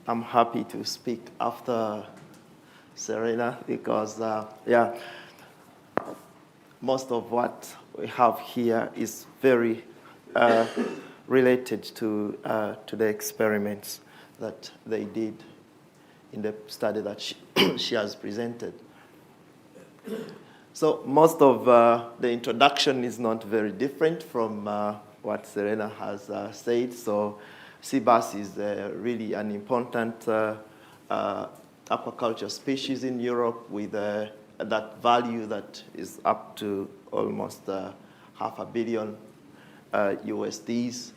I'm happy to speak after Serena because, yeah, most of what we have here is very related to the experiments that they did in the study that she has presented. So most of the introduction is not very different from what Serena has said. So sea bass is really an important aquaculture species in Europe with that value that is up to almost $500 million USDs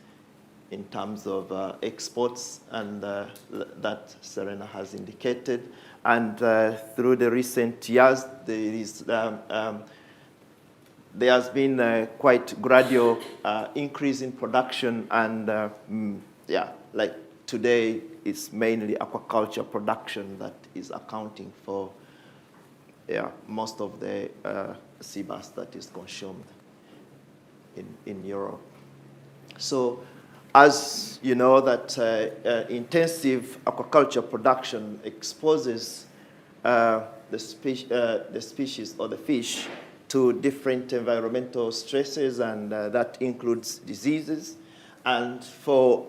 in terms of exports, and that Serena has indicated. And through the recent years, there has been a quite gradual increase in production, and yeah, like today, it's mainly aquaculture production that is accounting for most of the sea bass that is consumed in Europe. So, as you know, that intensive aquaculture production exposes the species or the fish to different environmental stresses, and that includes diseases. And for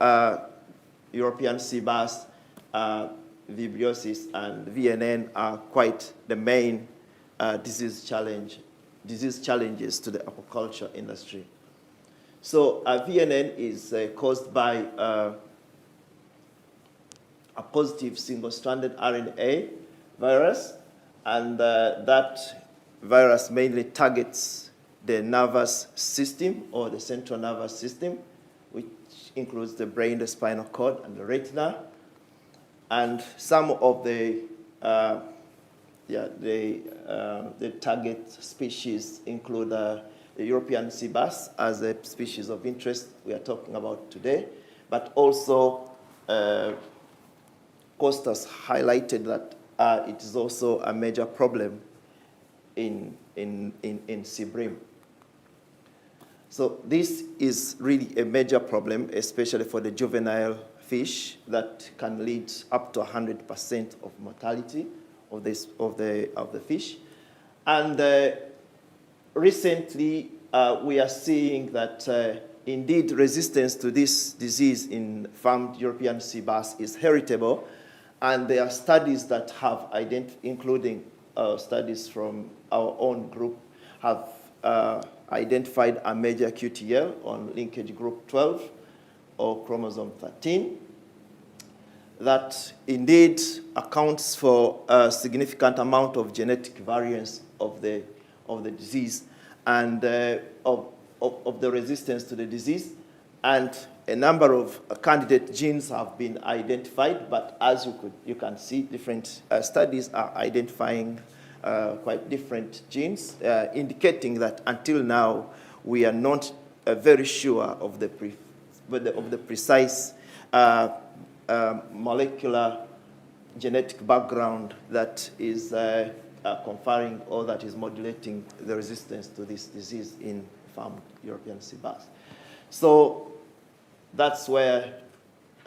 European sea bass, vibrio and VNN are quite the main disease challenges to the aquaculture industry. So VNN is caused by a positive single-stranded RNA virus, and that virus mainly targets the nervous system or the central nervous system, which includes the brain, the spinal cord, and the retina. And some of the target species include the European sea bass as a species of interest we are talking about today, but also Costas highlighted that it is also a major problem in sea bream. So this is really a major problem, especially for the juvenile fish, that can lead up to 100% of mortality of the fish. And recently, we are seeing that indeed resistance to this disease in farmed European sea bass is heritable, and there are studies that have including studies from our own group, have identified a major QTL on linkage group 12 or chromosome 13 that indeed accounts for a significant amount of genetic variance of the disease and of the resistance to the disease. And a number of candidate genes have been identified, but as you can see, different studies are identifying quite different genes, indicating that until now we are not very sure of the precise molecular genetic background that is conferring or that is modulating the resistance to this disease in farmed European sea bass. So that's where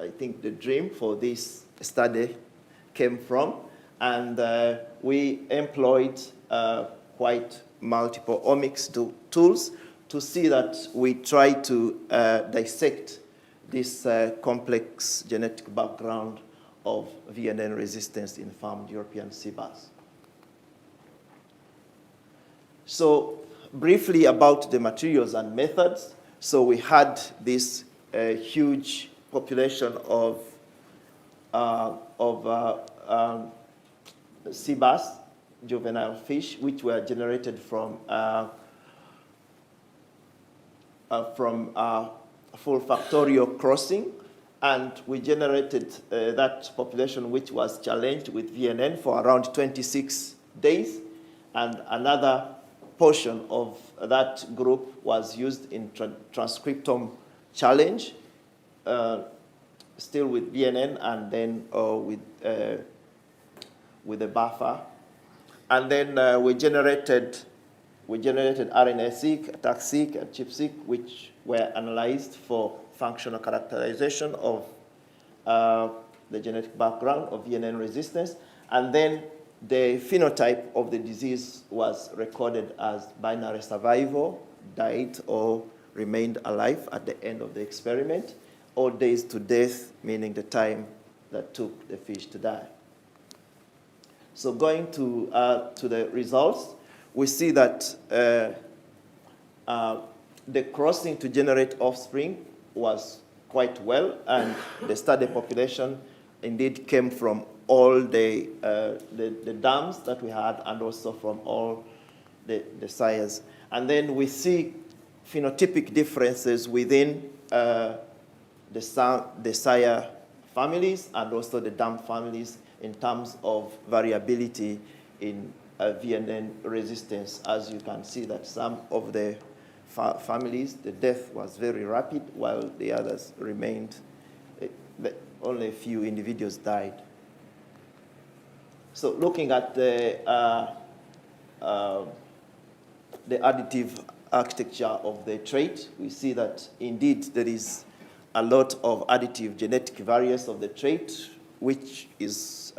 I think the dream for this study came from. And we employed quite multiple omics tools to see that we try to dissect this complex genetic background of VNN resistance in farmed European sea bass. So briefly about the materials and methods. So we had this huge population of sea bass, juvenile fish, which were generated from full factorial crossing. And we generated that population which was challenged with VNN for around 26 days. And another portion of that group was used in transcriptome challenge, still with VNN, and then with a buffer. And then we generated we generated RNA-seq, attack-seq, and chip-seq, which were analyzed for functional characterization of the genetic background of VNN resistance. And then the phenotype of the disease was recorded as binary survival, died or remained alive at the end of the experiment, or days to death, meaning the time that took the fish to die. So going to the results, we see that the crossing to generate offspring was quite well, and the study population indeed came from all the dams that we had, and also from all the sires. And then we see phenotypic differences within the sire families and also the dam families in terms of variability in VNN resistance. As you can see that some of the families, the death was very rapid, while the others remained, only a few individuals died. So looking at the additive architecture of the trait, we see that indeed there is a lot of additive genetic variants of the trait, which is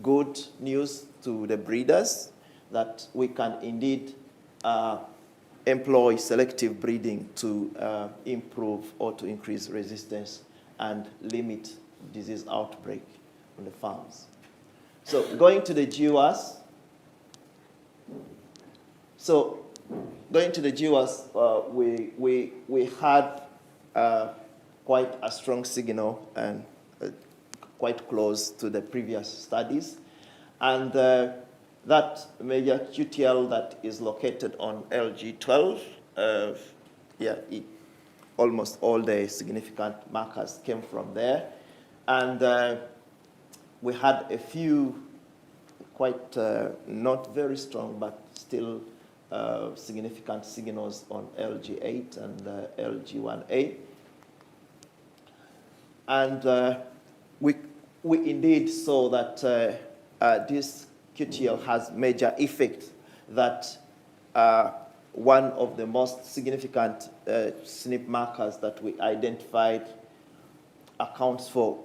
good news to the breeders, that we can indeed employ selective breeding to improve or to increase resistance and limit disease outbreak on the farms. So going to the GWAS. So going to the GWAS, we had quite a strong signal and quite close to the previous studies. And that major QTL that is located on LG12, almost all the significant markers came from there. And we had a few quite not very strong, but still significant signals on LG8 and LG1A. And we indeed saw that this QTL has major effect, that one of the most significant SNP markers that we identified accounts for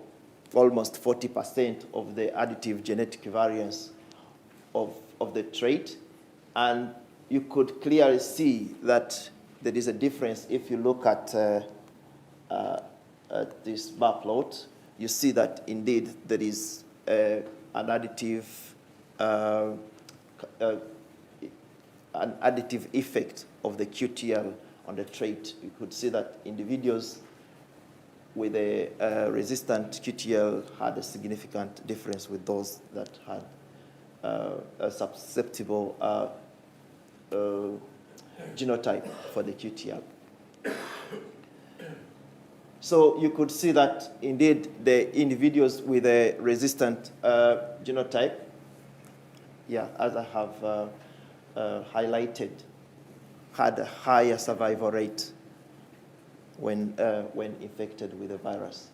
almost 40% of the additive genetic variance of the trait. And you could clearly see that there is a difference if you look at this bar plot. You see that indeed there is an additive effect of the QTL on the trait. You could see that individuals with a resistant QTL had a significant difference with those that had a susceptible genotype for the QTL. So you could see that indeed the individuals with a resistant genotype, as I have highlighted, had a higher survival rate when infected with the virus.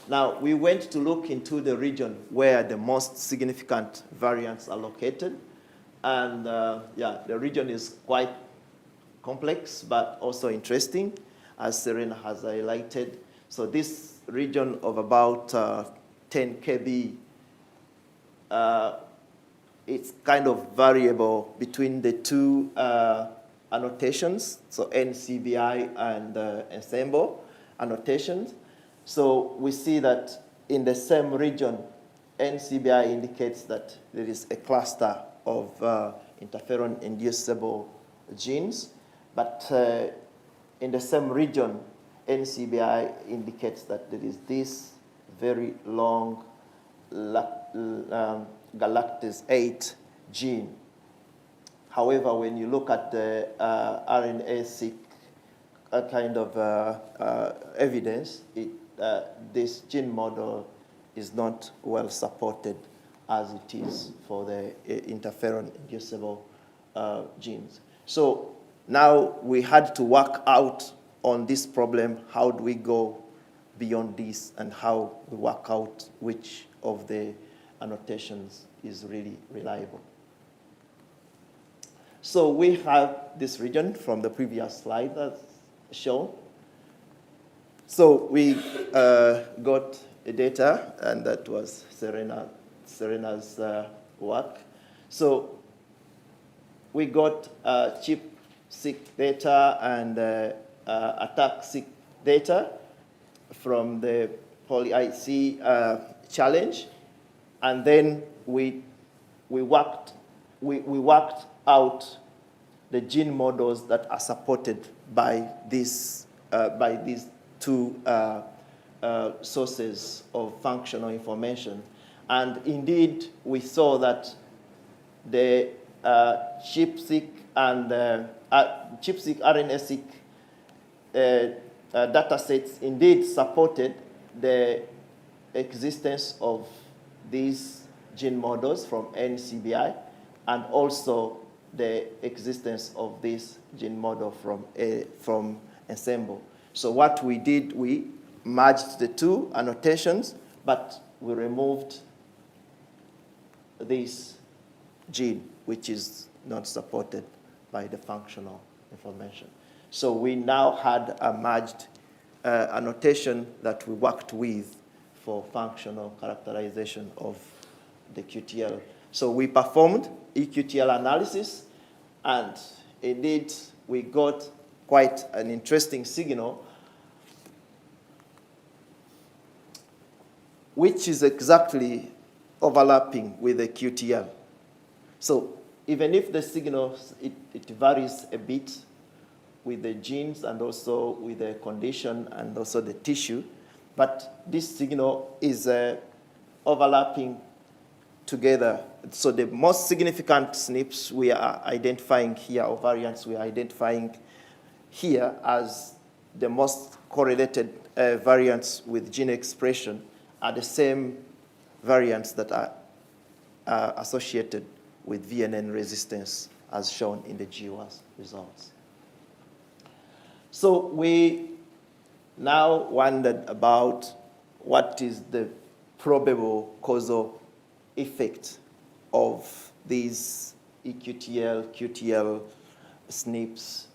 Now, we went to look into the region where the most significant variants are located. And the region is quite complex, but also interesting, as Serena has highlighted. So this region of about 10 kb, it's kind of variable between the two annotations, so NCBI and Ensemble annotations. So we see that in the same region, NCBI indicates that there is a cluster of interferon-inducible genes, but in the same region, NCBI indicates that there is this very long galactase 8 gene. However, when you look at the RNA-seq kind of evidence, this gene model is not well supported as it is for the interferon-inducible genes. So now we had to work out on this problem. How do we go beyond this, and how we work out which of the annotations is really reliable? So we have this region from the previous slide that's shown. So we got the data, and that was Serena's work. So we got chip-seq data and attack-seq data from the poly-IC challenge, and then we worked out the gene models that are supported by these two sources of functional information. And indeed, we saw that the chip-seq and chip-seq RNA-seq data sets indeed supported the existence of these gene models from NCBI, and also the existence of this gene model from Ensemble. So what we did, we merged the two annotations, but we removed this gene, which is not supported by the functional information. So we now had a merged annotation that we worked with for functional characterization of the QTL. So we performed EQTL analysis, and indeed we got quite an interesting signal, which is exactly overlapping with the QTL. So even if the signal, it varies a bit with the genes and also with the condition and also the tissue, but this signal is overlapping together. So the most significant SNPs we are identifying here, or variants we are identifying here as the most correlated variants with gene expression are the same variants that are associated with VNN resistance as shown in the GWAS results. So we now wondered about what is the probable causal effect of these EQTL, QTL SNPs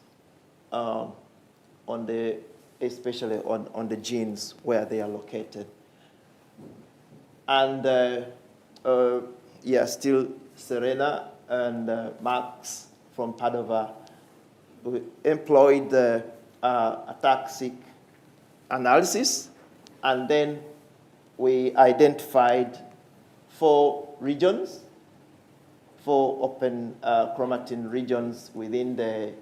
especially on the genes where they are located. And still Serena and Max from Padova employed the attack-seq analysis, and then we identified 4 regions, 4 open chromatin regions within the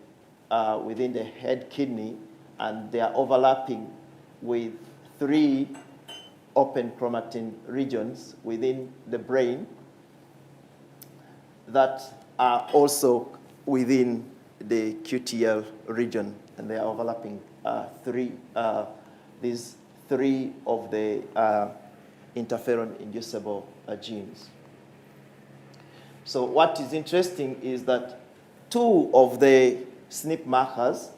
head kidney, and they are overlapping with 3 open chromatin regions within the brain that are also within the QTL region, and they are overlapping these 3 of the interferon-inducible genes. So what is interesting is that 2 of the SNP markers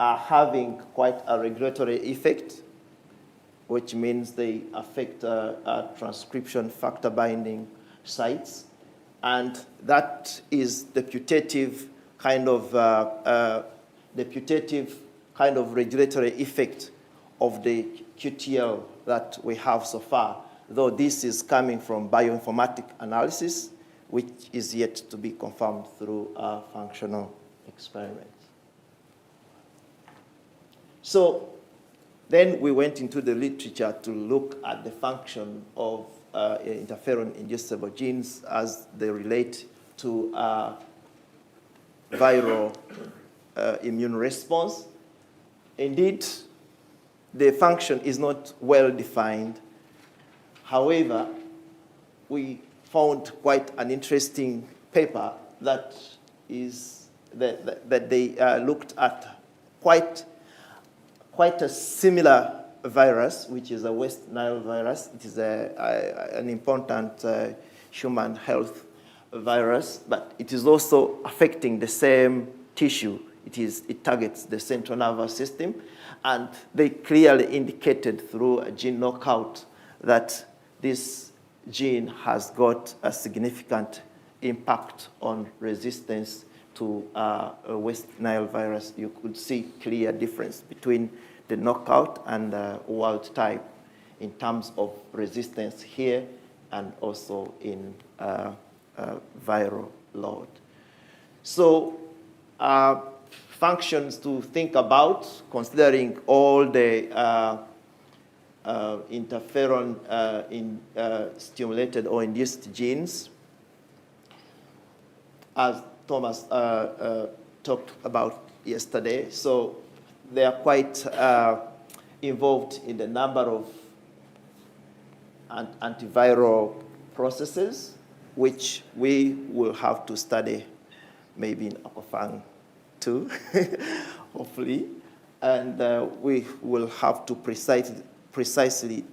are having quite a regulatory effect, which means they affect transcription factor binding sites, and that is the putative kind of regulatory effect of the QTL that we have so far, though this is coming from bioinformatic analysis, which is yet to be confirmed through functional experiments. So then we went into the literature to look at the function of interferon-inducible genes as they relate to viral immune response. Indeed, the function is not well defined. However, we found quite an interesting paper that they looked at quite a similar virus, which is a West Nile virus. It is an important human health virus, but it is also affecting the same tissue. It targets the central nervous system, and they clearly indicated through a gene knockout that this gene has got a significant impact on resistance to West Nile virus, you could see clear difference between the knockout and wild type in terms of resistance here and also in viral load. So functions to think about, considering all the interferon stimulated or induced genes, as Thomas talked about yesterday. So they are quite involved in the number of antiviral processes, which we will have to study maybe in AQUA-FAANG too, hopefully. And we will have to precisely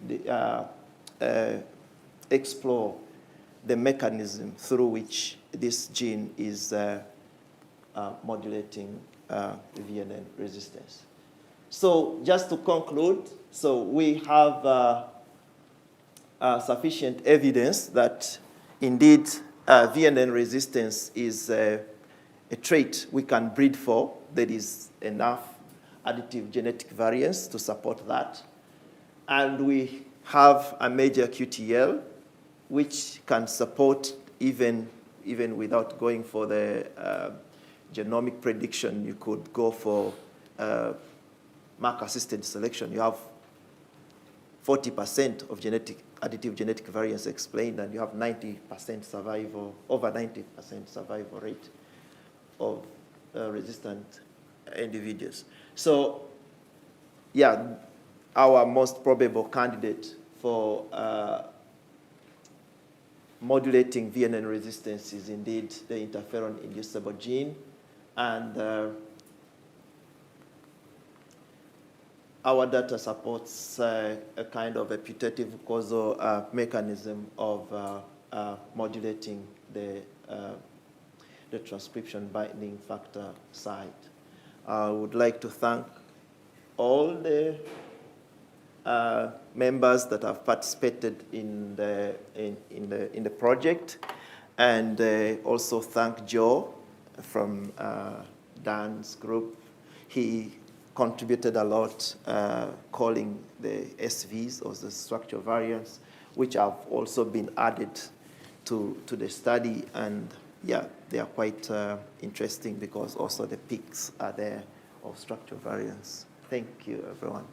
explore the mechanism through which this gene is modulating VNN resistance. So just to conclude, so we have sufficient evidence that indeed VNN resistance is a trait we can breed for. There is enough additive genetic variance to support that. And we have a major QTL, which can support even without going for the genomic prediction. You could go for marker-assisted selection. You have 40% of additive genetic variance explained, and you have 90% survival, over 90% survival rate of resistant individuals. So, yeah, our most probable candidate for modulating VNN resistance is indeed the interferon-inducible gene, and our data supports a kind of a putative causal mechanism of modulating the transcription binding factor site. I would like to thank all the members that have participated in the project, and also thank Joe from Dan's group. He contributed a lot calling the SVs, or the structural variants, which have also been added to the study. And yeah, they are quite interesting because also the peaks are there of structural variants. Thank you, everyone.